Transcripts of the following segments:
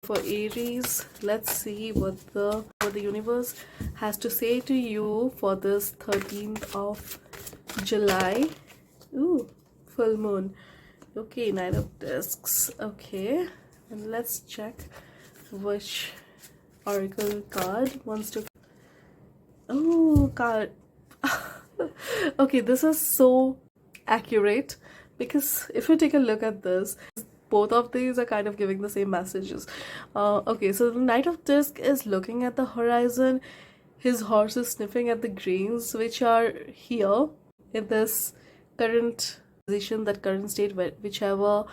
For Aries, let's see what the universe has to say to you for this 13th of July. Ooh, full moon. Okay, Nine of Discs. Okay, and let's check which oracle card wants to. Oh, card. Okay, this is so accurate because if you take a look at this, both of these are kind of giving the same messages. Okay, so the Knight of Disc is looking at the horizon. His horse is sniffing at the grains which are here in this current position, that current state, whichever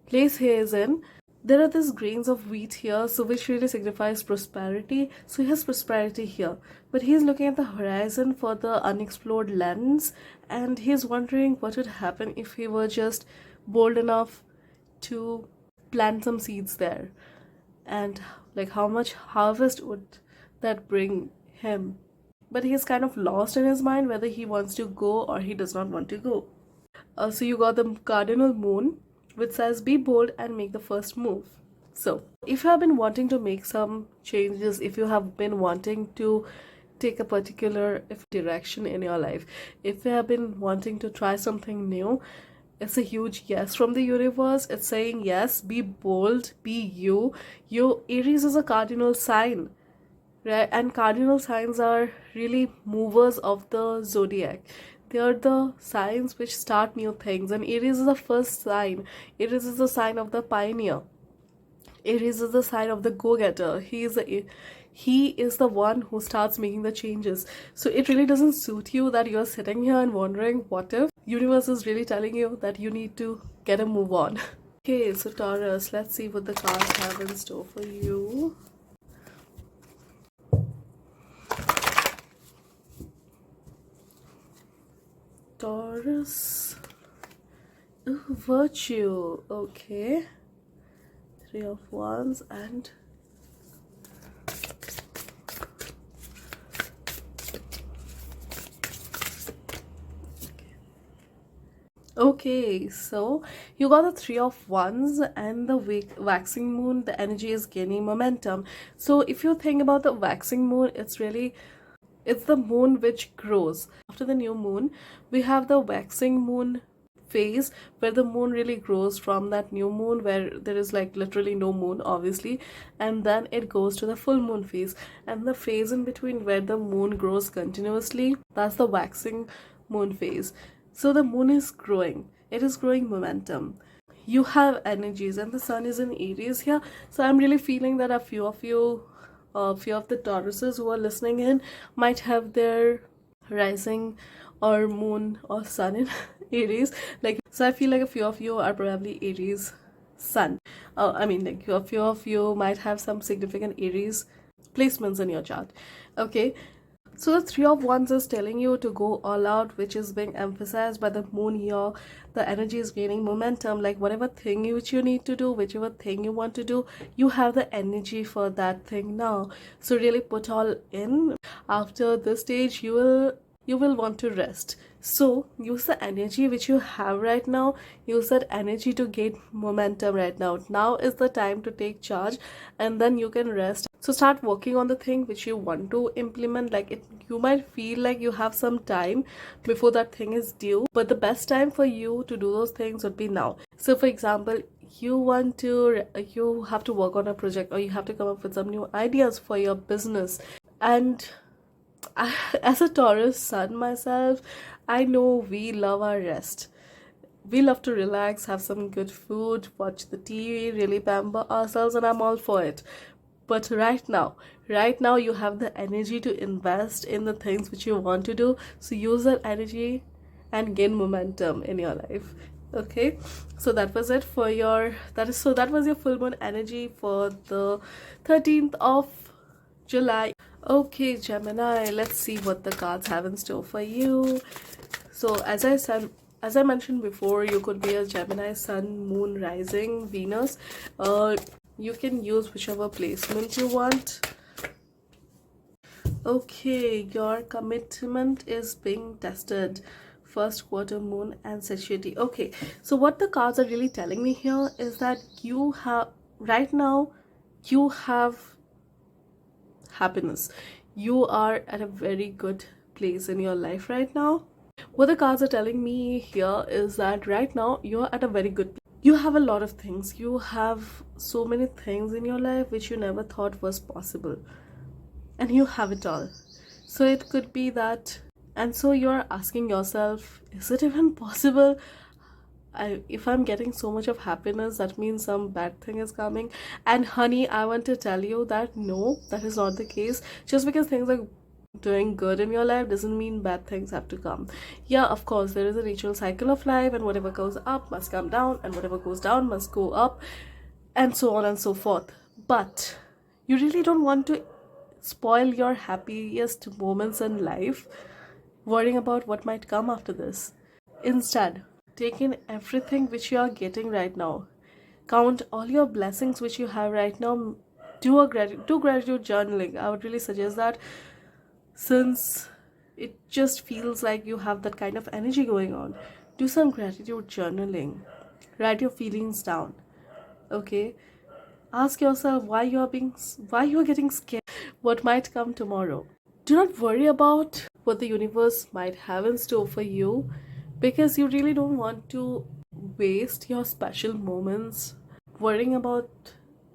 place he is in. There are these grains of wheat here, so which really signifies prosperity. So he has prosperity here, but he's looking at the horizon for the unexplored lands, and he's wondering what would happen if he were just bold enough to plant some seeds there, and like how much harvest would that bring him. But he is kind of lost in his mind whether he wants to go or he does not want to go. So you got the cardinal moon, which says be bold and make the first move. So if you have been wanting to make some changes, if you have been wanting to take a particular direction in your life, if you have been wanting to try something new, it's a huge yes from the universe. It's saying yes, be bold, be you. Aries is a cardinal sign, right? And cardinal signs are really movers of the zodiac. They are the signs which start new things, and Aries is the first sign. Aries is the sign of the pioneer. Aries is the sign of the go-getter. He is the one who starts making the changes. So it really doesn't suit you that you're sitting here and wondering what if. Universe is really telling you that you need to get a move on. Okay, so Taurus, let's see what the cards have in store for you. Taurus. Ooh, virtue. Okay. Three of Wands and okay, so you got the Three of Wands and the waxing moon. The energy is gaining momentum. So if you think about the waxing moon, it's the moon which grows. After the new moon, we have the waxing moon phase where the moon really grows from that new moon, where there is like literally no moon obviously, and then it goes to the full moon phase, and the phase in between where the moon grows continuously, that's the waxing moon phase. So the moon is growing, it is growing momentum. You have energies, and the sun is in Aries here. So I'm really feeling that a few of the Tauruses who are listening in might have their rising or moon or sun in Aries. Like, so I feel like a few of you are probably Aries sun. I mean, like a few of you might have some significant Aries placements in your chart. Okay, so the Three of Wands is telling you to go all out, which is being emphasized by the moon here. The energy is gaining momentum. Like whatever thing which you need to do, whichever thing you want to do, you have the energy for that thing now. So really put all in. After this stage, you will want to rest. So use the energy which you have right now. Use that energy to gain momentum right now. Now is the time to take charge, and then you can rest. So start working on the thing which you want to implement. Like you might feel like you have some time before that thing is due, but the best time for you to do those things would be now. So for example, you have to work on a project, or you have to come up with some new ideas for your business. And as a Taurus sun myself, I know we love our rest. We love to relax, have some good food, watch the TV, really pamper ourselves, and I'm all for it. But right now you have the energy to invest in the things which you want to do. So use that energy and gain momentum in your life. Okay, so that was it for that was your full moon energy for the 13th of July. Okay, Gemini, let's see what the cards have in store for you. So as I mentioned before, you could be a Gemini sun, moon, rising, Venus. You can use whichever placement you want. Okay, your commitment is being tested. First quarter moon and Sagittarius. Okay, so what the cards are really telling me here is that you have right now you have happiness. You are at a very good place in your life right now. What the cards are telling me here is that right now you're at a very good place. You have a lot of things. You have so many things in your life which you never thought was possible. And you have it all. So it could be that, and so you're asking yourself, is it even possible? If I'm getting so much of happiness, that means some bad thing is coming. And honey, I want to tell you that no, that is not the case. Just because things are doing good in your life doesn't mean bad things have to come. Yeah, of course, there is a natural cycle of life, and whatever goes up must come down, and whatever goes down must go up, and so on and so forth. But you really don't want to spoil your happiest moments in life worrying about what might come after this. Instead, take in everything which you are getting right now. Count all your blessings which you have right now. Do gratitude journaling. I would really suggest that, since it just feels like you have that kind of energy going on. Do some gratitude journaling. Write your feelings down. Okay? Ask yourself why you are getting scared. What might come tomorrow. Do not worry about what the universe might have in store for you, because you really don't want to waste your special moments worrying about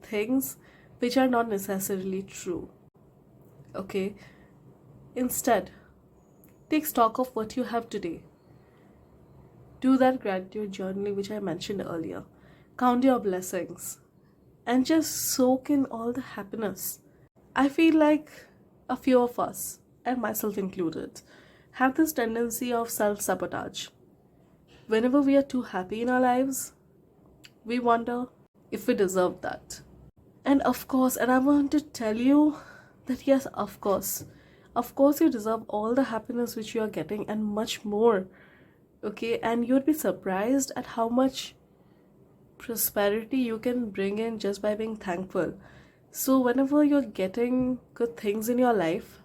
things which are not necessarily true. Okay? Instead, take stock of what you have today. Do that gratitude journaling which I mentioned earlier. Count your blessings and just soak in all the happiness. I feel like a few of us, and myself included, have this tendency of self-sabotage. Whenever we are too happy in our lives, we wonder if we deserve that. And of course, and I want to tell you that yes, of course you deserve all the happiness which you are getting and much more. Okay, and you'd be surprised at how much prosperity you can bring in just by being thankful. So whenever you're getting good things in your life,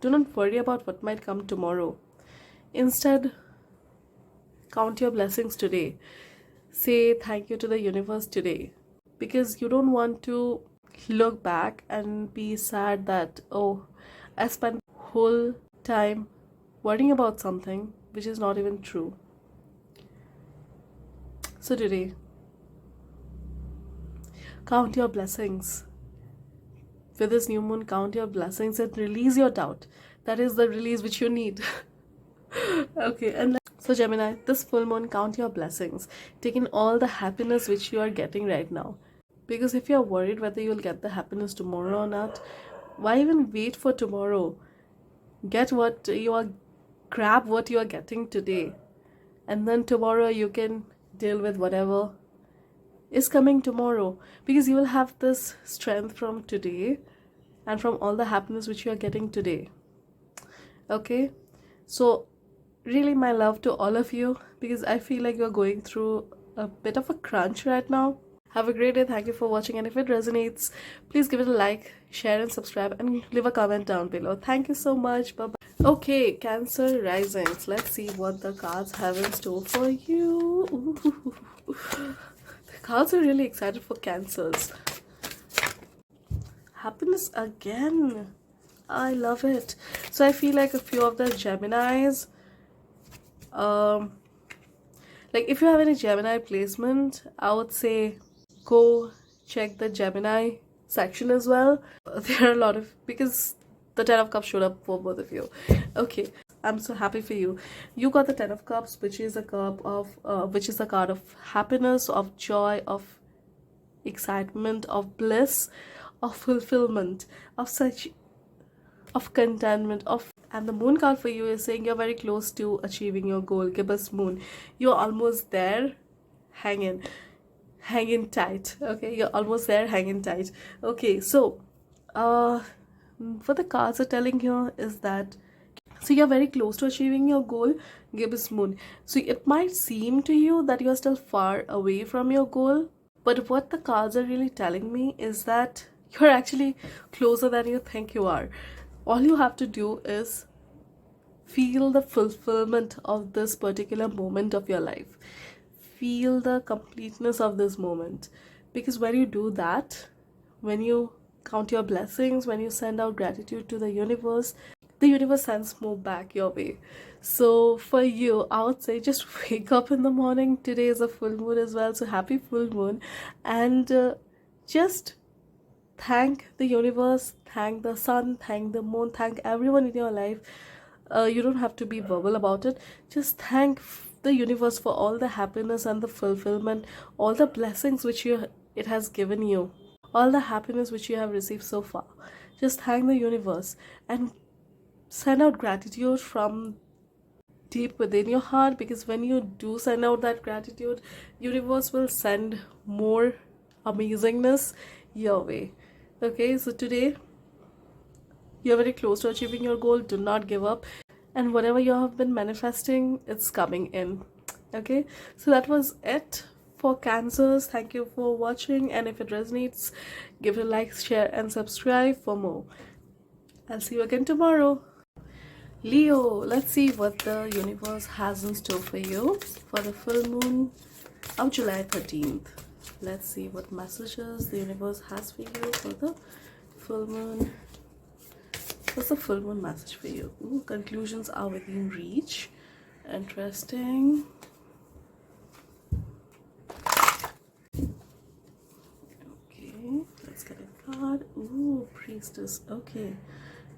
do not worry about what might come tomorrow. Instead, count your blessings today. Say thank you to the universe today, because you don't want to look back and be sad that, oh, I spent whole time worrying about something which is not even true. So today, count your blessings. With this new moon, count your blessings and release your doubt. That is the release which you need. Okay, and so Gemini, this full moon, count your blessings. Take in all the happiness which you are getting right now. Because if you are worried whether you'll get the happiness tomorrow or not, why even wait for tomorrow? Grab what you are getting today, and then tomorrow you can deal with whatever is coming tomorrow, because you will have this strength from today and from all the happiness which you are getting today. Okay, so really my love to all of you, because I feel like you're going through a bit of a crunch right now. Have a great day. Thank you for watching, and if it resonates, please give it a like, share and subscribe, and leave a comment down below. Thank you so much. Bye bye. Okay, Cancer risings, let's see what the cards have in store for you. Ooh. The cards are really excited for Cancers. Happiness again. I love it. So I feel like a few of the Geminis, like if you have any Gemini placement, I would say go check the Gemini section as well. There are a lot of, because the 10 of Cups showed up for both of you. Okay, I'm so happy for you. You got the 10 of Cups, which is a card of happiness, of joy, of excitement, of bliss, of fulfillment, of contentment, and the moon card for you is saying you're very close to achieving your goal. Gibbous moon, you're almost there. Hanging tight. Okay, you're almost there. Hanging tight. Okay, so what the cards are telling here is that, so you're very close to achieving your goal, Gibbous moon. So it might seem to you that you're still far away from your goal, but what the cards are really telling me is that you're actually closer than you think you are. All you have to do is feel the fulfillment of this particular moment of your life. Feel the completeness of this moment. Because when you do that, when you count your blessings, when you send out gratitude to the universe sends more back your way. So for you, I would say just wake up in the morning. Today is a full moon as well, so happy full moon. And just thank the universe, thank the sun, thank the moon, thank everyone in your life. You don't have to be verbal about it. Just thank the universe for all the happiness and the fulfillment, all the blessings which it has given you, all the happiness which you have received so far. Just thank the universe and send out gratitude from deep within your heart, because when you do send out that gratitude, universe will send more amazingness your way. Okay, so today you're very close to achieving your goal. Do not give up, and whatever you have been manifesting, it's coming in. Okay, so that was it for Cancers. Thank you for watching, and if it resonates, give it a like, share and subscribe for more. I'll see you again tomorrow. Leo, let's see what the universe has in store for you for the full moon of July 13th. Let's see what messages the universe has for you for the full moon. What's the full moon message for you? Ooh, conclusions are within reach. Interesting. Okay, let's get a card. Ooh, priestess. Okay,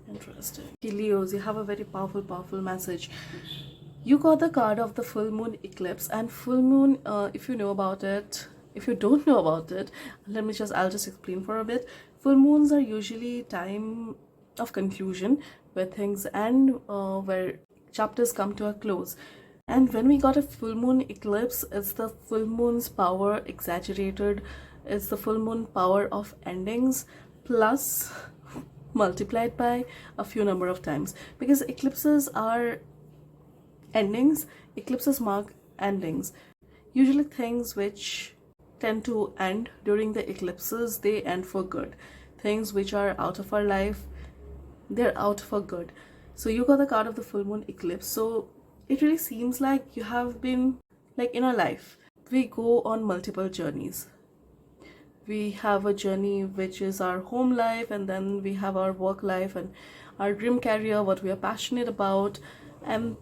interesting. Okay, Leos, you have a very powerful message. You got the card of the full moon eclipse, and full moon, if you know about it, if you don't know about it, I'll just explain for a bit. Full moons are usually time of conclusion, where things end, where chapters come to a close. And when we got a full moon eclipse, it's the full moon's power exaggerated. It's the full moon power of endings plus multiplied by a few number of times, because eclipses are endings. Eclipses mark endings. Usually things which tend to end during the eclipses, they end for good. Things which are out of our life, they're out for good. So you got the card of the full moon eclipse. So it really seems like you have been, like, in our life, we go on multiple journeys. We have a journey which is our home life, and then we have our work life and our dream career, what we are passionate about, and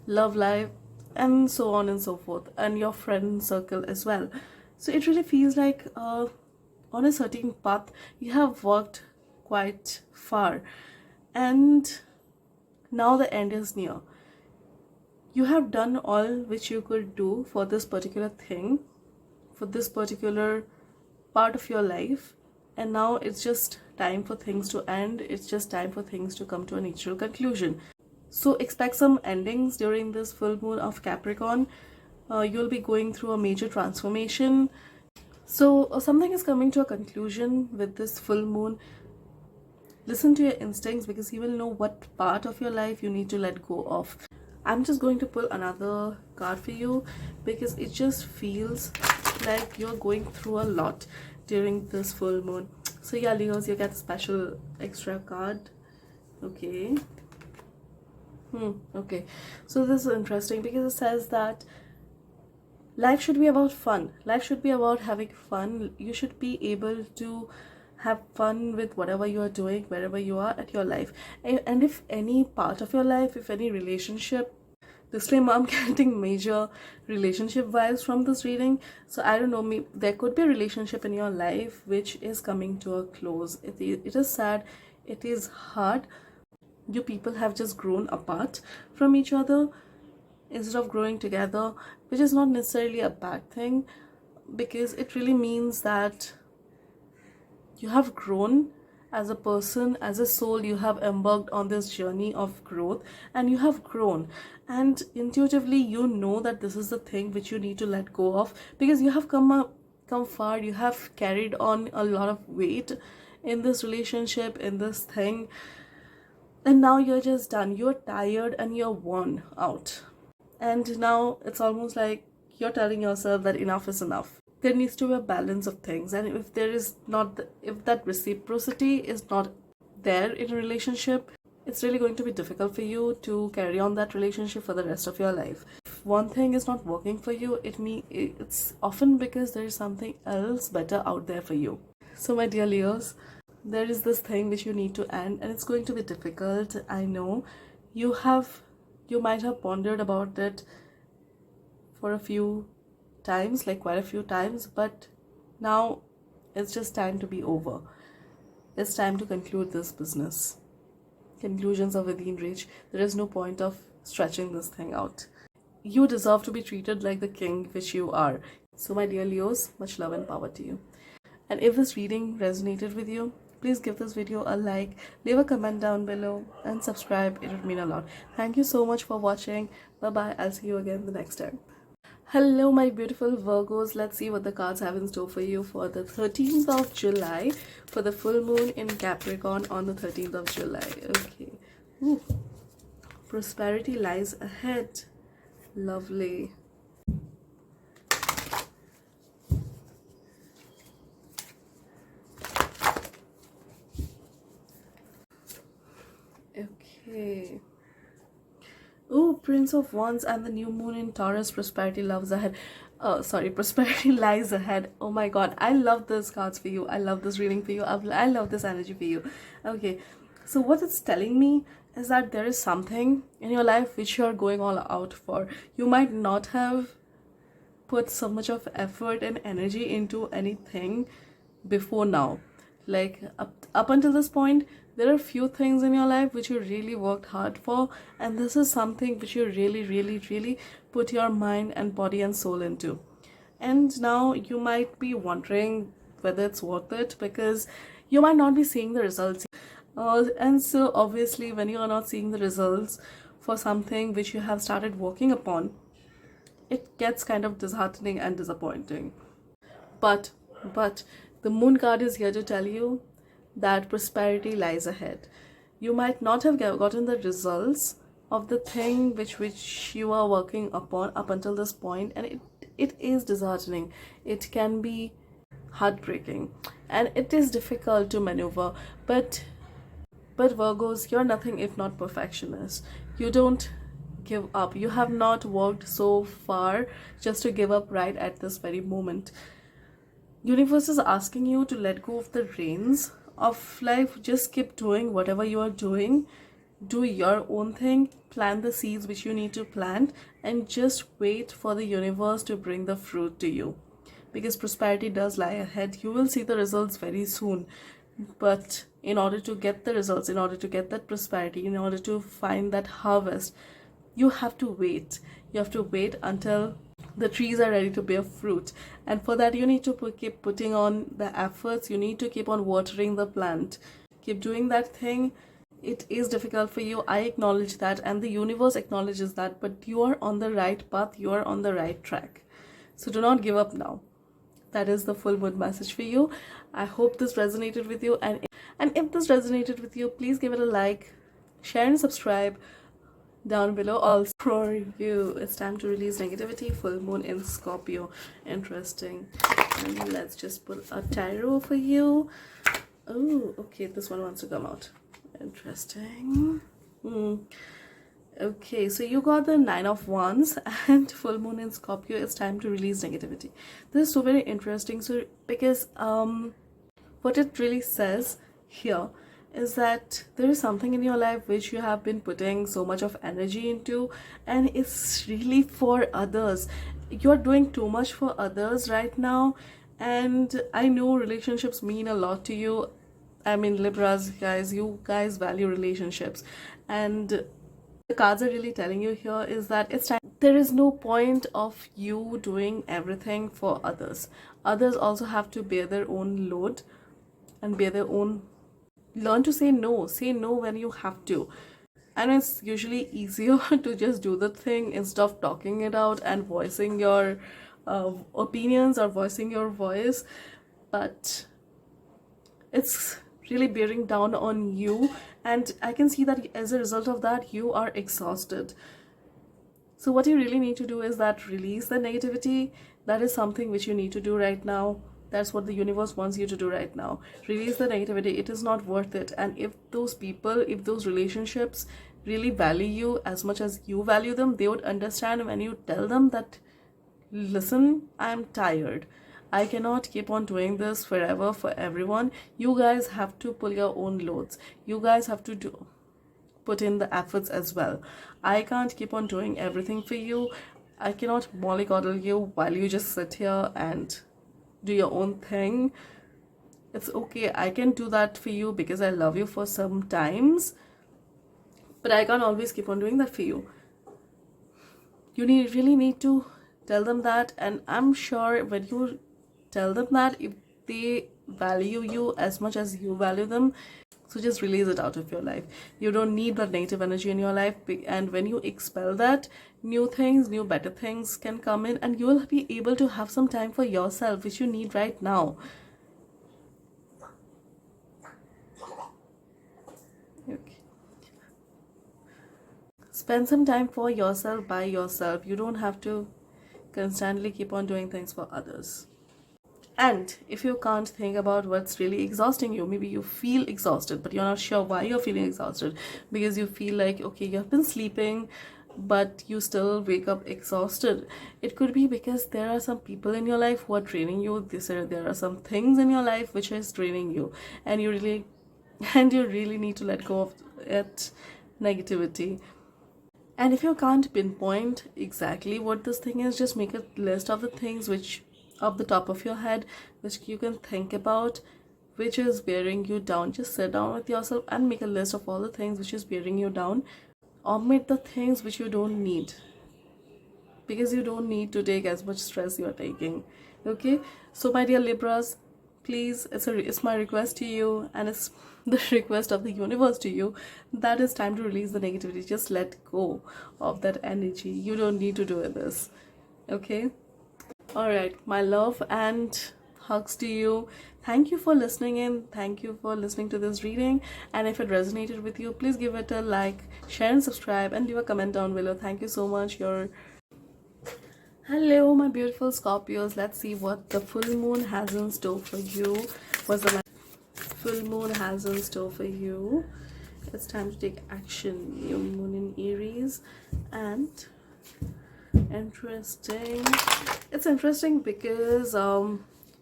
love life, and so on and so forth, and your friend circle as well. So it really feels like on a certain path you have worked quite far, and now the end is near. You have done all which you could do for this particular thing, for this particular part of your life, and now it's just time for things to end. It's just time for things to come to a natural conclusion. So expect some endings during this full moon of Capricorn. You'll be going through a major transformation. So something is coming to a conclusion with this full moon. Listen to your instincts, because you will know what part of your life you need to let go of. I'm just going to pull another card for you, because it just feels like you're going through a lot during this full moon. So yeah, Leos, you get a special extra card. Okay. Okay, so this is interesting, because it says that life should be about fun. Life should be about having fun. You should be able to have fun with whatever you are doing, wherever you are at your life. And if any part of your life, if any relationship, disclaimer, I'm getting major relationship vibes from this reading. So I don't know, there could be a relationship in your life which is coming to a close. It is sad, it is hard. You people have just grown apart from each other instead of growing together, which is not necessarily a bad thing, because it really means that you have grown as a person, as a soul. You have embarked on this journey of growth, and you have grown, and intuitively you know that this is the thing which you need to let go of, because you have come far. You have carried on a lot of weight in this relationship, in this thing, and now you're just done. You're tired and you're worn out, and now it's almost like you're telling yourself that enough is enough. There needs to be a balance of things, and if there is not, if that reciprocity is not there in a relationship, it's really going to be difficult for you to carry on that relationship for the rest of your life. If one thing is not working for you, it's often because there is something else better out there for you. So my dear Leos, there is this thing which you need to end, and it's going to be difficult. I know you might have pondered about it for a few times, like quite a few times, but now it's just time to be over. It's time to conclude this business. Conclusions are within reach. There is no point of stretching this thing out. You deserve to be treated like the king which you are. So my dear Leos, much love and power to you. And if this reading resonated with you, please give this video a like, leave a comment down below, and subscribe. It would mean a lot. Thank you so much for watching. Bye bye. I'll see you again the next time. Hello my beautiful Virgos. Let's see what the cards have in store for you for the 13th of July, for the full moon in Capricorn on the 13th of July. Okay. Ooh. Prosperity lies ahead. Lovely. Okay. Oh, Prince of Wands and the new moon in Taurus. Prosperity loves ahead. Prosperity lies ahead. Oh my god, I love these cards for you. I love this reading for you. I love this energy for you. Okay, so what it's telling me is that there is something in your life which you are going all out for. You might not have put so much of effort and energy into anything before now. Like up until this point, there are few things in your life which you really worked hard for, and this is something which you really put your mind and body and soul into. And now you might be wondering whether it's worth it, because you might not be seeing the results. And so obviously when you are not seeing the results for something which you have started working upon, it gets kind of disheartening and disappointing. But the moon card is here to tell you that prosperity lies ahead. You might not have gotten the results of the thing which you are working upon up until this point, and it is disheartening. It can be heartbreaking, and it is difficult to maneuver. But Virgos, you're nothing if not perfectionist. You don't give up. You have not worked so far just to give up right at this very moment. Universe is asking you to let go of the reins of life. Just keep doing whatever you are doing. Do your own thing. Plant the seeds which you need to plant, and just wait for the universe to bring the fruit to you, because prosperity does lie ahead. You will see the results very soon, but in order to get the results, in order to get that prosperity, in order to find that harvest, you have to wait. You have to wait until the trees are ready to bear fruit, and for that you need to keep putting on the efforts. You need to keep on watering the plant, keep doing that thing. It is difficult for you, I acknowledge that, and the universe acknowledges that, but you are on the right path, you are on the right track. So do not give up now. That is the full moon message for you. I hope this resonated with you, and if this resonated with you, please give it a like, share and subscribe down below. Also for you, it's time to release negativity. Full moon in Scorpio. Interesting. And let's just pull a tarot for you. Oh, okay, this one wants to come out. Interesting. Okay, so you got the 9 of Wands and full moon in Scorpio. It's time to release negativity. This is so very interesting. So because what it really says here is that there is something in your life which you have been putting so much of energy into, and it's really for others. You're doing too much for others right now, and I know relationships mean a lot to you. I mean, Libras, guys, you guys value relationships, and the cards are really telling you here is that it's time. There is no point of you doing everything for others. Others also have to bear their own load and bear their own. Learn to say no. Say no when you have to. And it's usually easier to just do the thing instead of talking it out and voicing your opinions or voicing your voice. But it's really bearing down on you, and I can see that as a result of that you are exhausted. So what you really need to do is that release the negativity. That is something which you need to do right now. That's what the universe wants you to do right now. Release the negativity. It is not worth it. And if those people, if those relationships really value you as much as you value them, they would understand when you tell them that, listen, I'm tired. I cannot keep on doing this forever for everyone. You guys have to pull your own loads. You guys have to put in the efforts as well. I can't keep on doing everything for you. I cannot mollycoddle you while you just sit here and do your own thing. It's okay, I can do that for you because I love you for some times, but I can't always keep on doing that for you. You really need to tell them that, and I'm sure when you tell them that, if they value you as much as you value them, so just release it out of your life. You don't need that negative energy in your life, and when you expel that, new things, new better things can come in, and you will be able to have some time for yourself, which you need right now. Okay. Spend some time for yourself, by yourself. You don't have to constantly keep on doing things for others. And if you can't think about what's really exhausting you, maybe you feel exhausted, but you're not sure why you're feeling exhausted, because you feel like, okay, you have been sleeping, but you still wake up exhausted. It could be because there are some people in your life who are draining you. There are some things in your life which is draining you, and you really need to let go of it, negativity. And if you can't pinpoint exactly what this thing is, just make a list of the things which off the top of your head which you can think about, which is bearing you down. Just sit down with yourself and make a list of all the things which is bearing you down. Omit the things which you don't need, because you don't need to take as much stress you are taking. Okay, so my dear Libras, please, it's my request to you, and it's the request of the universe to you, that it's time to release the negativity. Just let go of that energy. You don't need to do this. Okay, all right, my love and hugs to you. Thank you for listening in. Thank you for listening to this reading, and if it resonated with you, please give it a like, share and subscribe, and leave a comment down below. Thank you so much. Hello my beautiful Scorpios. Let's see what the full moon has in store for you. What's the full moon has in store for you? It's time to take action. New moon in Aries, and interesting. It's interesting because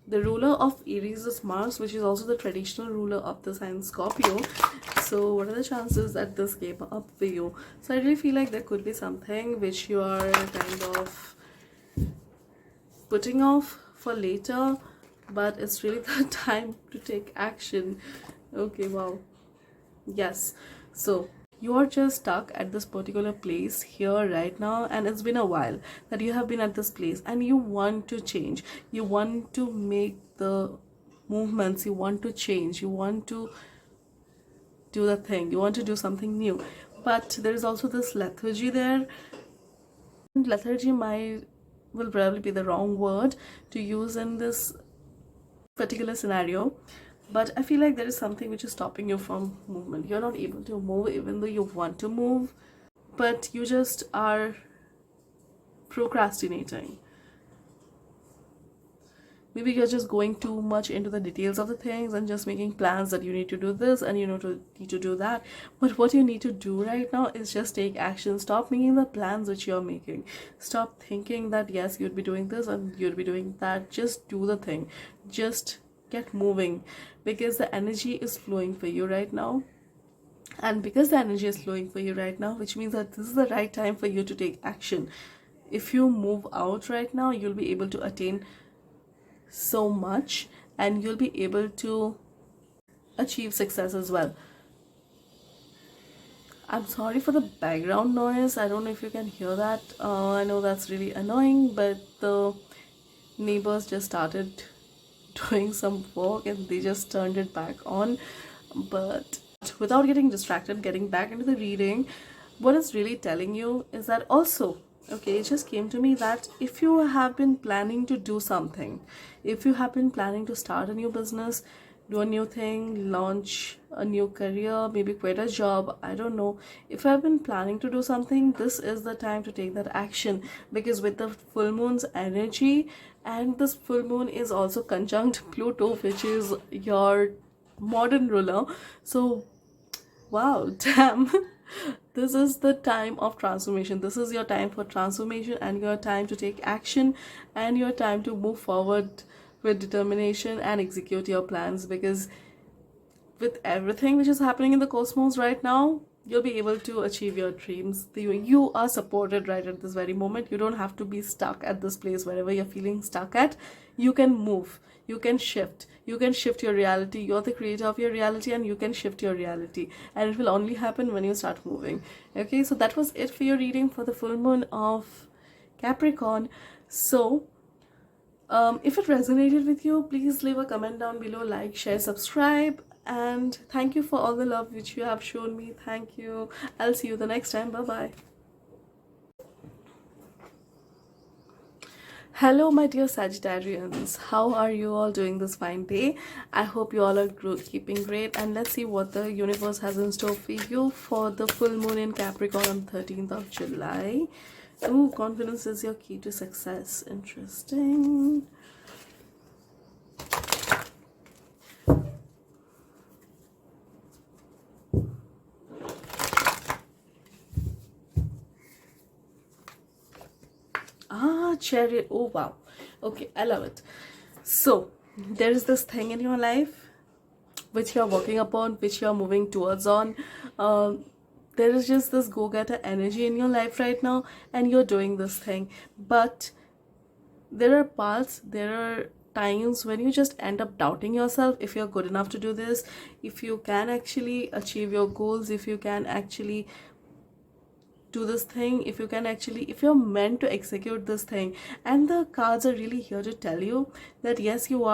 the ruler of Aries is Mars, which is also the traditional ruler of the sign Scorpio. So what are the chances that this came up for you? So I really feel like there could be something which you are kind of putting off for later, but it's really the time to take action. Okay, wow, yes. So you are just stuck at this particular place here right now, and it's been a while that you have been at this place, and you want to change. You want to make the movements. You want to change. You want to do the thing. You want to do something new, but there is also this lethargy there. And lethargy will probably be the wrong word to use in this particular scenario, but I feel like there is something which is stopping you from movement. You're not able to move even though you want to move, but you just are procrastinating. Maybe you're just going too much into the details of the things and just making plans that you need to do this and you need to do that. But what you need to do right now is just take action. Stop making the plans which you're making. Stop thinking that yes, you'd be doing this and you'd be doing that. Just do the thing. Just get moving, because the energy is flowing for you right now. And because the energy is flowing for you right now, which means that this is the right time for you to take action. If you move out right now, you'll be able to attain so much, and you'll be able to achieve success as well. I'm sorry for the background noise. I don't know if you can hear that. I know that's really annoying, but the neighbors just started doing some work and they just turned it back on. But without getting distracted, getting back into the reading, what it's really telling you is that also, okay, it just came to me that if you have been planning to do something, if you have been planning to start a new business, do a new thing, launch a new career, maybe quit a job, I don't know. If you have been planning to do something, this is the time to take that action, because with the full moon's energy, and this full moon is also conjunct Pluto, which is your modern ruler. So wow, damn. This is the time of transformation. This is your time for transformation, and your time to take action, and your time to move forward with determination and execute your plans, because with everything which is happening in the cosmos right now, you'll be able to achieve your dreams. You are supported right at this very moment. You don't have to be stuck at this place wherever you're feeling stuck at. You can move, you can shift, your reality. You're the creator of your reality, and you can shift your reality, and it will only happen when you start moving. Okay, so that was it for your reading for the full moon of Capricorn. So if it resonated with you, please leave a comment down below, like, share, subscribe, and thank you for all the love which you have shown me. Thank you. I'll see you the next time. Bye bye. Hello my dear Sagittarians, how are you all doing this fine day? I hope you all are keeping great, and let's see what the universe has in store for you for the full moon in Capricorn on 13th of July. Ooh, confidence is your key to success. Interesting. Chariot. Oh wow. Okay, I love it. So there is this thing in your life which you're working upon, which you're moving towards on. There is just this go-getter energy in your life right now, and you're doing this thing. But there are parts, there are times when you just end up doubting yourself if you're good enough to do this, if you can actually achieve your goals, if you can actually do this thing, if you're meant to execute this thing. And the cards are really here to tell you that yes, you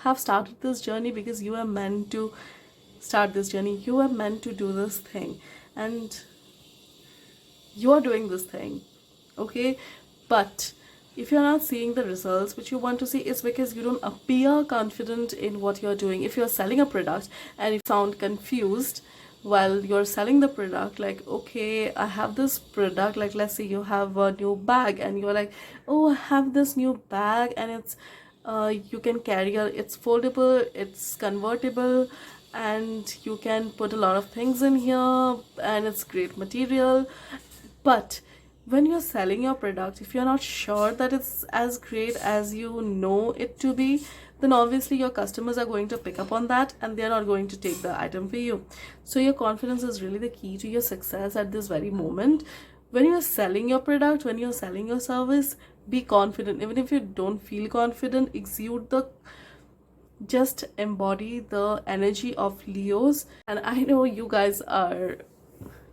have started this journey because you are meant to start this journey. You are meant to do this thing, and you are doing this thing. Okay, but if you're not seeing the results which you want to see, it's because you don't appear confident in what you're doing. If you're selling a product and you sound confused while you're selling the product, like, okay, I have this product, like let's say you have a new bag and you're like, oh, I have this new bag, and it's you can carry it's foldable, it's convertible, and you can put a lot of things in here, and it's great material. But when you're selling your product, if you're not sure that it's as great as you know it to be, then obviously your customers are going to pick up on that, and they're not going to take the item for you. So your confidence is really the key to your success at this very moment. When you're selling your product, when you're selling your service, be confident. Even if you don't feel confident, just embody the energy of Leos. And I know you guys are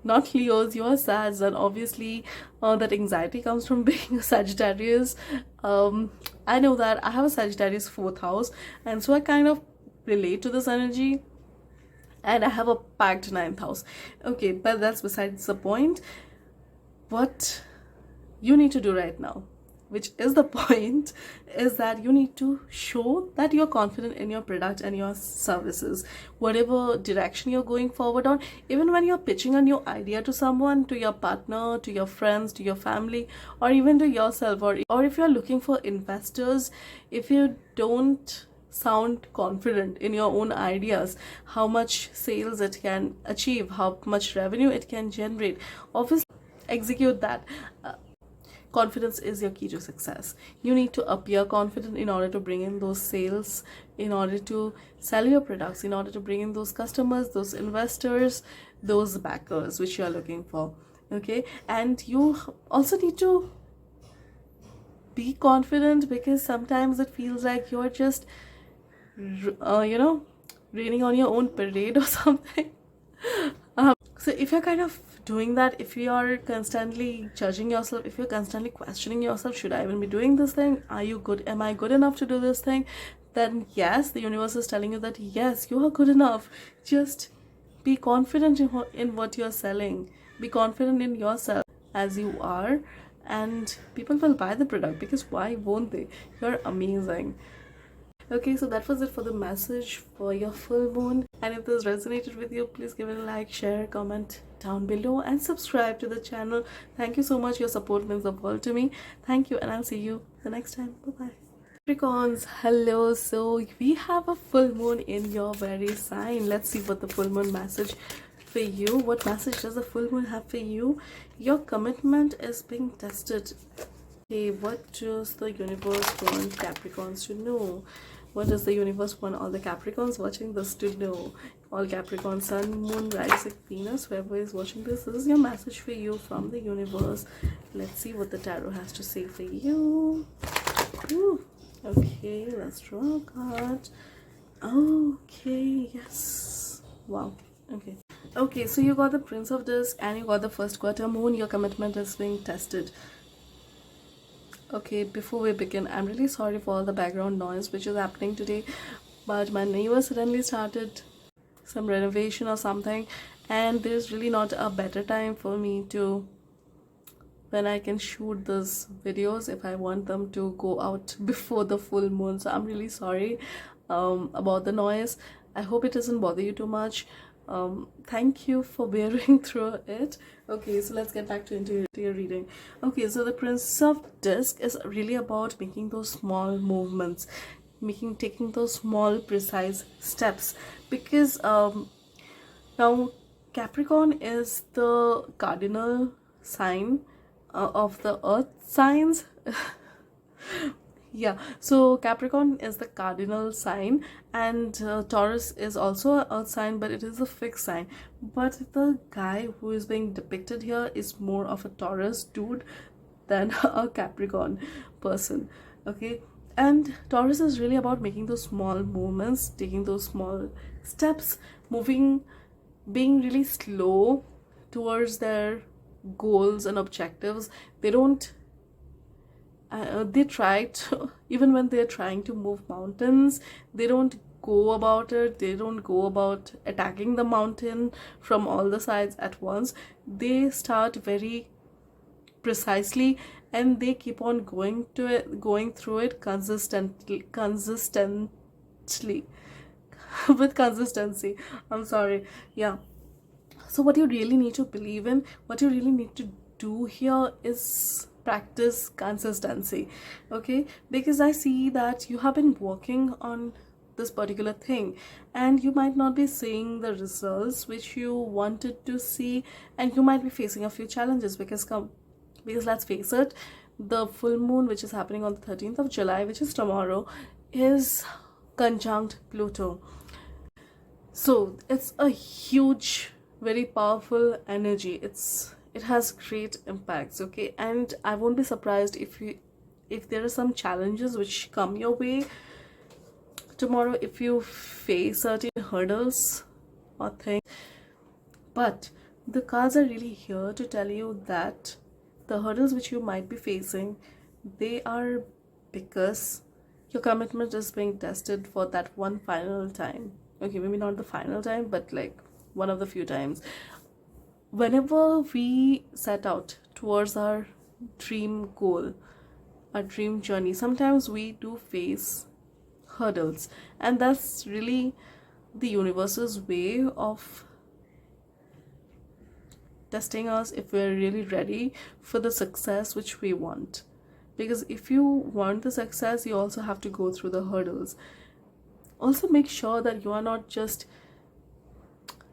not Leos, you are Sags, and obviously that anxiety comes from being a Sagittarius. I know that I have a Sagittarius 4th house, and so I kind of relate to this energy, and I have a packed 9th house. Okay, but that's besides the point. What you need to do right now, which is the point, is that you need to show that you're confident in your product and your services, whatever direction you're going forward on. Even when you're pitching a new idea to someone, to your partner, to your friends, to your family, or even to yourself, or if you're looking for investors, if you don't sound confident in your own ideas, how much sales it can achieve, how much revenue it can generate, obviously execute that. Confidence is your key to success. You need to appear confident in order to bring in those sales, in order to sell your products, in order to bring in those customers, those investors, those backers which you are looking for. Okay, and you also need to be confident, because sometimes it feels like you're just raining on your own parade or something. So if you're kind of doing that, if you are constantly judging yourself, if you're constantly questioning yourself, should I even be doing this thing? Are you good? Am I good enough to do this thing? Then yes, the universe is telling you that yes, you are good enough. Just be confident in what you're selling. Be confident in yourself as you are, and people will buy the product, because why won't they? You're amazing. Okay, so that was it for the message for your full moon. And if this resonated with you, please give it a like, share, comment down below, and subscribe to the channel. Thank you so much. Your support means the world to me. Thank you, and I'll see you the next time. Bye-bye. Capricorns, hello. So we have a full moon in your very sign. Let's see what the full moon message for you. What message does the full moon have for you? Your commitment is being tested. Okay, what does the universe want Capricorns to know? What does the universe want all the Capricorns watching this to know? All Capricorn, Sun, Moon, Rising, Venus, whoever is watching this, this is your message for you from the universe. Let's see what the tarot has to say for you. Ooh. Okay, let's draw a card. Okay, yes. Wow. Okay. Okay, so you got the Prince of Disc and you got the first quarter moon. Your commitment is being tested. Okay, before we begin, I'm really sorry for all the background noise which is happening today, but my neighbor suddenly started some renovation or something, and there's really not a better time for me to when I can shoot these videos if I want them to go out before the full moon. So I'm really sorry about the noise. I hope it doesn't bother you too much. Thank you for bearing through it. Okay, so let's get back to your reading. Okay, so the Prince of Disc is really about making those small movements, taking those small precise steps, because now Capricorn is the cardinal sign of the earth signs. Yeah, so Capricorn is the cardinal sign, and Taurus is also an earth sign, but it is a fixed sign. But the guy who is being depicted here is more of a Taurus dude than a Capricorn person. Okay, and Taurus is really about making those small movements, taking those small steps, moving, being really slow towards their goals and objectives. They don't they try to, even when they're trying to move mountains, they don't go about it, they don't go about attacking the mountain from all the sides at once. They start very precisely, and they keep on going through it consistently with consistency. I'm sorry. Yeah, so what you really need to believe in, what you really need to do here is practice consistency. Okay, because I see that you have been working on this particular thing, and you might not be seeing the results which you wanted to see, and you might be facing a few challenges because let's face it, the full moon which is happening on the 13th of July, which is tomorrow, is conjunct Pluto. So it's a huge, very powerful energy. It has great impacts. Okay, and I won't be surprised if there are some challenges which come your way tomorrow, if you face certain hurdles or things. But the cards are really here to tell you that the hurdles which you might be facing, they are because your commitment is being tested for that one final time. Okay, maybe not the final time, but like one of the few times. Whenever we set out towards our dream goal, our dream journey, sometimes we do face hurdles, and that's really the universe's way of testing us if we're really ready for the success which we want. Because if you want the success, you also have to go through the hurdles. Also, make sure that you are not just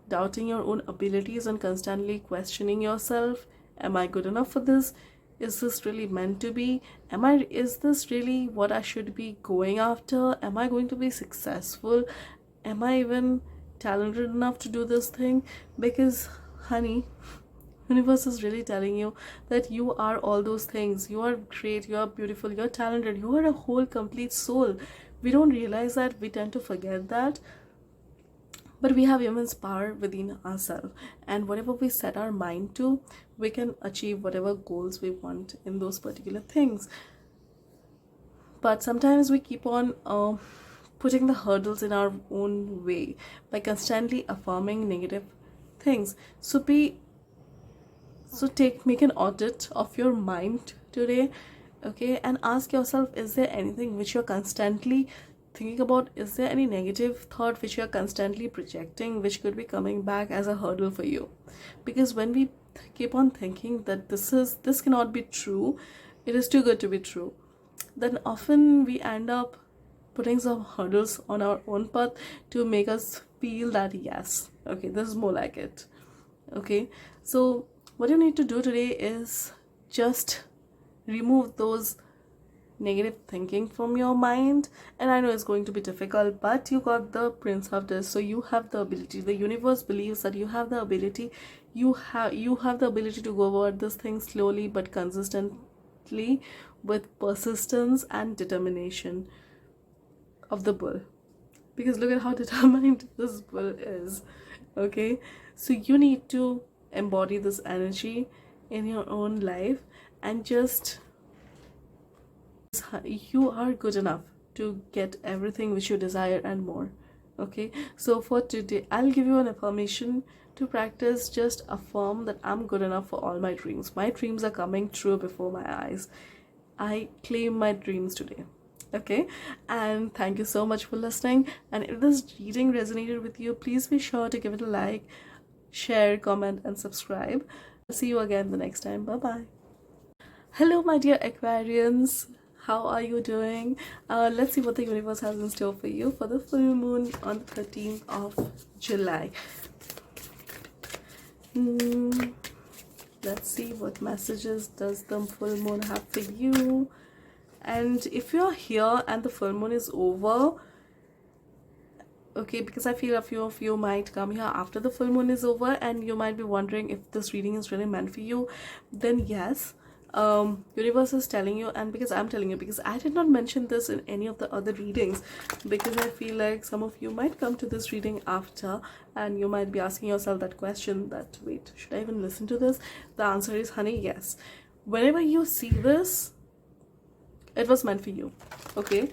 doubting your own abilities and constantly questioning yourself. Am I good enough for this? Is this really meant to be? Is this really what I should be going after? Am I going to be successful? Am I even talented enough to do this thing? Because honey, universe is really telling you that you are all those things. You are great, you are beautiful, you're talented, you are a whole complete soul. We don't realize that, we tend to forget that. But we have immense power within ourselves, and whatever we set our mind to, we can achieve whatever goals we want in those particular things. But sometimes we keep on putting the hurdles in our own way by constantly affirming negative things. So make an audit of your mind today, okay, and ask yourself, is there anything which you're constantly thinking about? Is there any negative thought which you're constantly projecting, which could be coming back as a hurdle for you? Because when we keep on thinking that this cannot be true, it is too good to be true, then often we end up putting some hurdles on our own path to make us feel that yes, okay, this is more like it. Okay, so what you need to do today is just remove those negative thinking from your mind. And I know it's going to be difficult, but you got the Prince of Discs, so you have the ability. The universe believes that you have the ability. You have the ability to go about this thing slowly but consistently, with persistence and determination of the bull, because look at how determined this bull is. Okay, so you need to embody this energy in your own life, and just, you are good enough to get everything which you desire and more. Okay, so for today I'll give you an affirmation to practice. Just affirm that I'm good enough for all my dreams. My dreams are coming true before my eyes. I claim my dreams today. Okay, and thank you so much for listening. And if this reading resonated with you, please be sure to give it a like, share, comment, and subscribe. I'll see you again the next time. Bye bye. Hello, my dear Aquarians. How are you doing? Let's see what the universe has in store for you for the full moon on the 13th of July. Let's see what messages does the full moon have for you. And if you're here and the full moon is over, okay, because I feel a few of you might come here after the full moon is over, and you might be wondering if this reading is really meant for you, then yes, universe is telling you. And because I'm telling you, because I did not mention this in any of the other readings, because I feel like some of you might come to this reading after, and you might be asking yourself that question, that wait, should I even listen to this? The answer is, honey, yes. Whenever you see this, it was meant for you. Okay,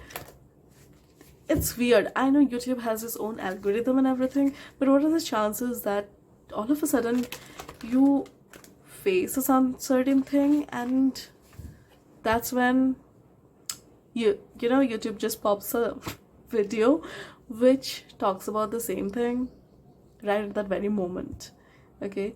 it's weird, I know YouTube has its own algorithm and everything, but what are the chances that all of a sudden you face a certain thing, and that's when you know YouTube just pops a video which talks about the same thing right at that very moment. Okay,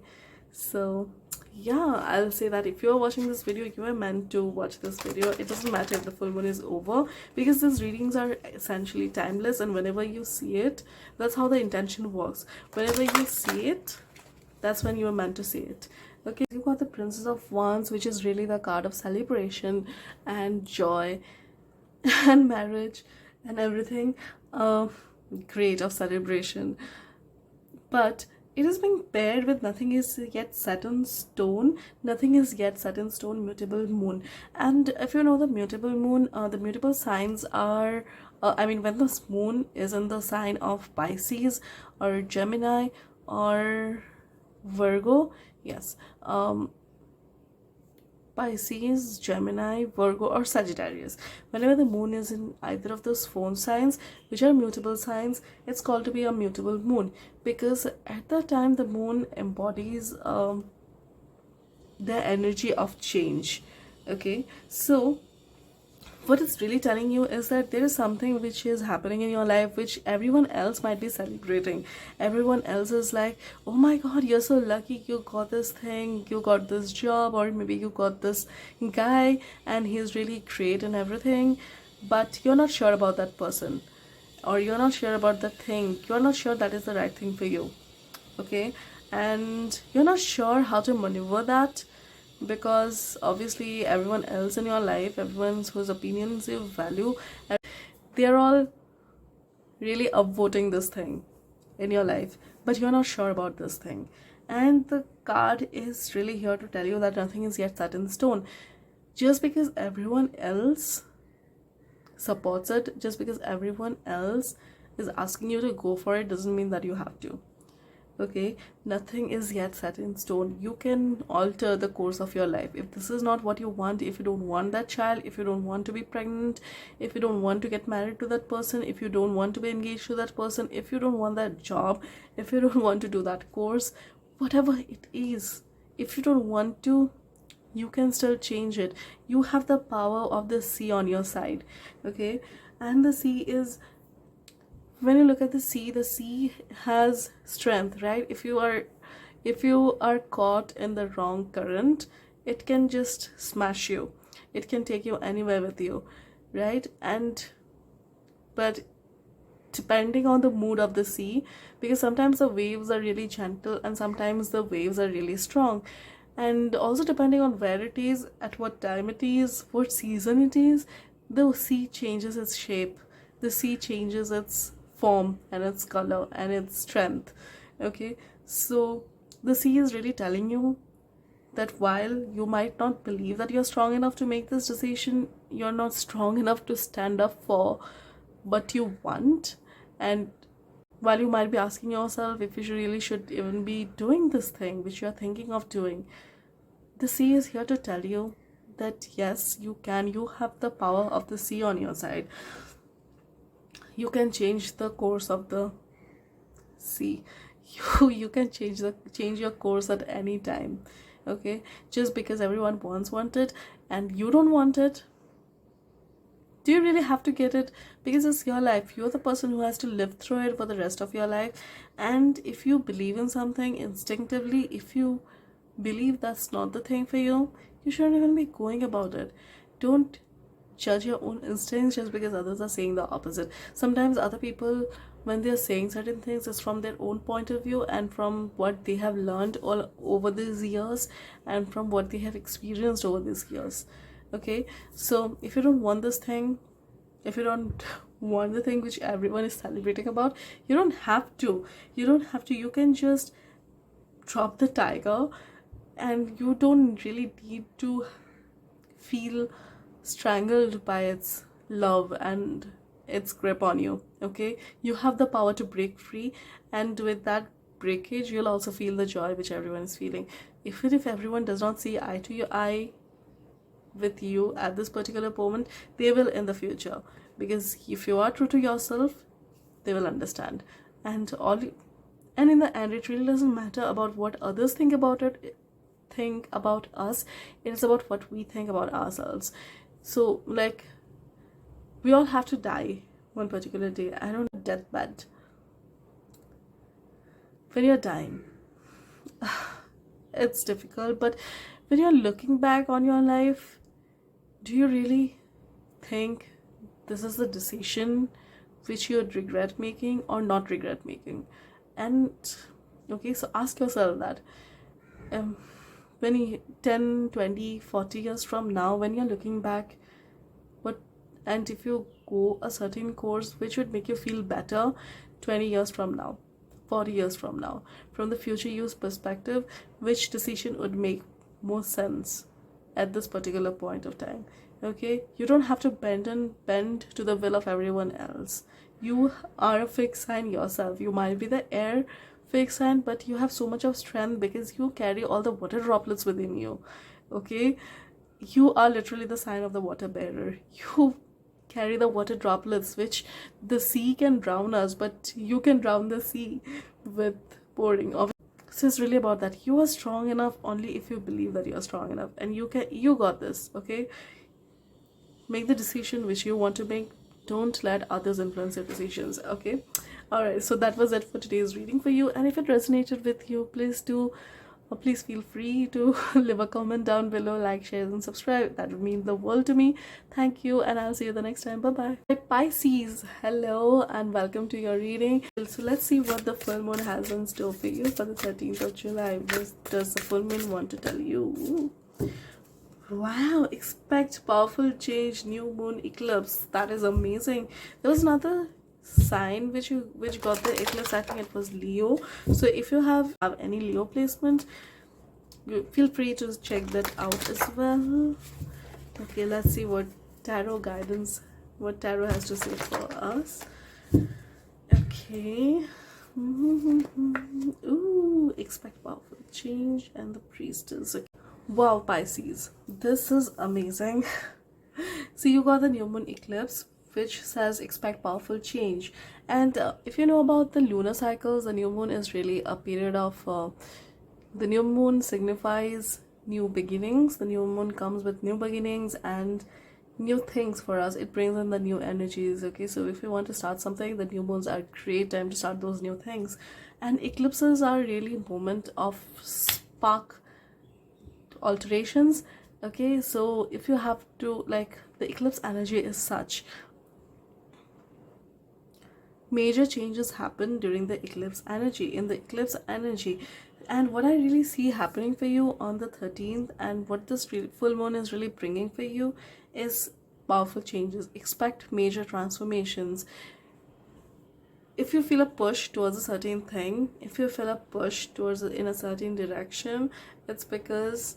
so yeah, I'll say that if you're watching this video, you are meant to watch this video. It doesn't matter if the full moon is over, because these readings are essentially timeless, and whenever you see it, that's how the intention works. Whenever you see it, that's when you are meant to see it. Okay, you got the Princess of Wands, which is really the card of celebration and joy and marriage and everything. Great, of celebration, but it is being paired with nothing is yet set in stone. Nothing is yet set in stone, mutable moon. And if you know the mutable moon, the mutable signs are, I mean, when the moon is in the sign of Pisces or Gemini or Virgo, yes, Pisces, Gemini, Virgo, or Sagittarius. Whenever the moon is in either of those four signs, which are mutable signs, it's called to be a mutable moon, because at that time the moon embodies the energy of change. Okay, so what it's really telling you is that there is something which is happening in your life which everyone else might be celebrating. Everyone else is like, oh my god, you're so lucky, you got this thing, you got this job, or maybe you got this guy and he's really great and everything, but you're not sure about that person, or you're not sure about that thing. You're not sure that is the right thing for you. Okay, and you're not sure how to maneuver that, because obviously everyone else in your life, everyone whose opinions you value, they're all really upvoting this thing in your life, but you're not sure about this thing. And the card is really here to tell you that nothing is yet set in stone. Just because everyone else supports it, just because everyone else is asking you to go for it, doesn't mean that you have to. Okay, nothing is yet set in stone. You can alter the course of your life. If this is not what you want, if you don't want that child, if you don't want to be pregnant, if you don't want to get married to that person, if you don't want to be engaged to that person, if you don't want that job, if you don't want to do that course, whatever it is, if you don't want to, you can still change it. You have the power of the sea on your side. Okay, and the sea is, when you look at the sea has strength, right? If you are caught in the wrong current, it can just smash you, it can take you anywhere with you, right? And but depending on the mood of the sea, because sometimes the waves are really gentle and sometimes the waves are really strong, And also depending on where it is, at what time it is, what season it is, the sea changes its shape, the sea changes its form and its color and its strength. Okay, so the sea is really telling you that while you might not believe that you're strong enough to make this decision, you're not strong enough to stand up for what you want. And while you might be asking yourself if you really should even be doing this thing which you're thinking of doing, the sea is here to tell you that yes, you can. You have the power of the sea on your side. You can change the course of the sea. You can change your course at any time. Okay, just because everyone wants it and you don't want it, do you really have to get it? Because it's your life. You're the person who has to live through it for the rest of your life. And if you believe in something instinctively, if you believe that's not the thing for you, you shouldn't even be going about it. Don't judge your own instincts just because others are saying the opposite. Sometimes other people, when they're saying certain things, it's from their own point of view and from what they have learned all over these years and from what they have experienced over these years. Okay, so if you don't want this thing, if you don't want the thing which everyone is celebrating about, you don't have to. You can just drop the tiger, and you don't really need to feel strangled by its love and its grip on you. Okay, you have the power to break free, and with that breakage you'll also feel the joy which everyone is feeling. Even if everyone does not see eye to eye with you at this particular moment, they will in the future, because if you are true to yourself, they will understand. And in the end, it really doesn't matter about what others think about us. It is about what we think about ourselves. So like, we all have to die one particular day. I don't know, deathbed. When you're dying, it's difficult, but when you're looking back on your life, do you really think this is the decision which you would regret making or not regret making? And okay, so ask yourself that. When you 10, 20, 40 years from now, when you're looking back, and if you go a certain course which would make you feel better 20 years from now, 40 years from now, from the future you's perspective, which decision would make more sense at this particular point of time? Okay, you don't have to bend to the will of everyone else. You are a fixed sign yourself. You might be the air fixed sign, but you have so much of strength because you carry all the water droplets within you. Okay, you are literally the sign of the water bearer. You carry the water droplets which the sea can drown us, but you can drown the sea with pouring of. So it's really about that. You are strong enough only if you believe that you're strong enough, and you got this. Okay, make the decision which you want to make. Don't let others influence your decisions. Okay, all right, so that was it for today's reading for you. And if it resonated with you, please feel free to leave a comment down below, like, share and subscribe. That would mean the world to me. Thank you, and I'll see you the next time. Bye bye. Pisces, hello and welcome to your reading. So let's see what the full moon has in store for you for the 13th of July. What does the full moon want to tell you? Wow, expect powerful change, new moon eclipse. That is amazing. There was another sign which got the eclipse. I think it was Leo. So if you have any Leo placement, feel free to check that out as well. Okay, let's see what tarot has to say for us. Okay. Ooh, expect powerful change and the priestess. Okay. Wow, Pisces, this is amazing. So you got the new moon eclipse which says expect powerful change. And if you know about the lunar cycles, the new moon is really a period of the new moon signifies new beginnings. The new moon comes with new beginnings and new things for us. It brings in the new energies. Okay, so if you want to start something, the new moons are a great time to start those new things. And eclipses are really a moment of spark alterations. Okay, so if you have to, like, the eclipse energy is such major changes happen during the eclipse energy, in the eclipse energy. And what I really see happening for you on the 13th, and what this full moon is really bringing for you, is powerful changes. Expect major transformations. If you feel a push towards a certain thing, if you feel a push towards in a certain direction, it's because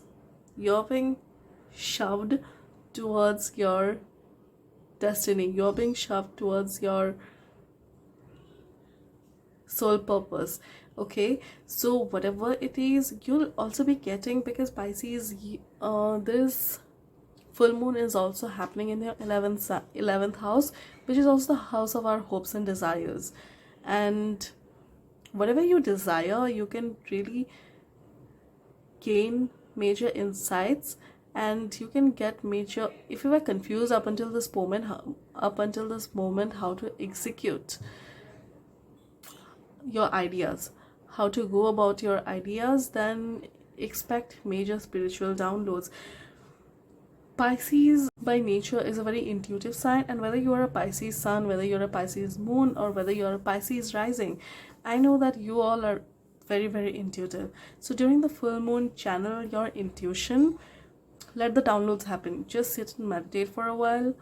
you're being shoved towards your destiny. You're being shoved towards your sole purpose. Okay, so whatever it is, you'll also be getting, because Pisces, this full moon is also happening in your 11th house, which is also the house of our hopes and desires. And whatever you desire, you can really gain major insights, and you can get major, if you were confused up until this moment, how to execute your ideas, how to go about your ideas, then expect major spiritual downloads. Pisces by nature is a very intuitive sign, and whether you are a Pisces sun, whether you're a Pisces moon, or whether you're a Pisces rising, I know that you all are very, very intuitive. So during the full moon, channel your intuition, let the downloads happen. Just sit and meditate for a while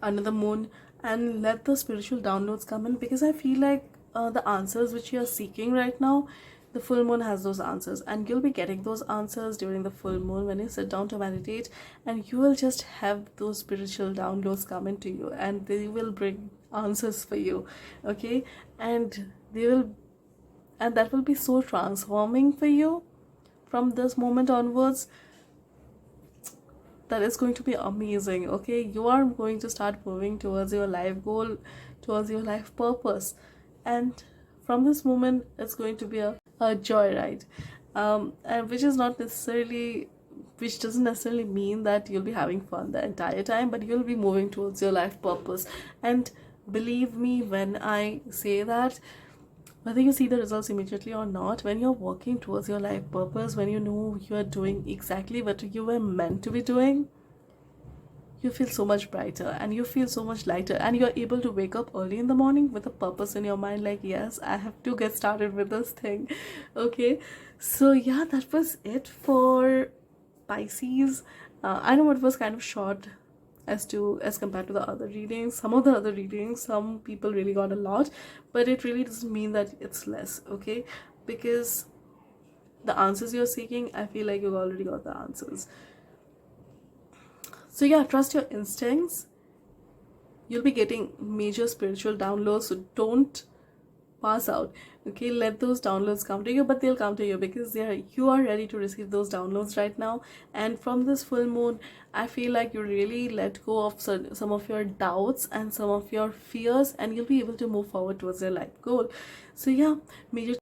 under the moon, and let the spiritual downloads come in, because I feel like the answers which you're seeking right now, the full moon has those answers, and you'll be getting those answers during the full moon when you sit down to meditate, and you will just have those spiritual downloads come into you, and they will bring answers for you. Okay, and that will be so transforming for you from this moment onwards, that is going to be amazing. Okay, you are going to start moving towards your life goal, towards your life purpose, and from this moment it's going to be a joyride, and which doesn't necessarily mean that you'll be having fun the entire time, but you'll be moving towards your life purpose. And believe me when I say that, whether you see the results immediately or not, when you're working towards your life purpose, when you know you are doing exactly what you were meant to be doing, you feel so much brighter, and you feel so much lighter, and you're able to wake up early in the morning with a purpose in your mind, like, yes, I have to get started with this thing. Okay, so yeah, that was it for Pisces. I know it was kind of short as compared to the other readings. Some of the other readings, some people really got a lot, but it really doesn't mean that it's less. Okay, because the answers you're seeking, I feel like you've already got the answers. So yeah, trust your instincts. You'll be getting major spiritual downloads, so don't pass out. Okay, let those downloads come to you, but they'll come to you because you are ready to receive those downloads right now. And from this full moon, I feel like you really let go of some of your doubts and some of your fears, and you'll be able to move forward towards your life goal. So yeah, major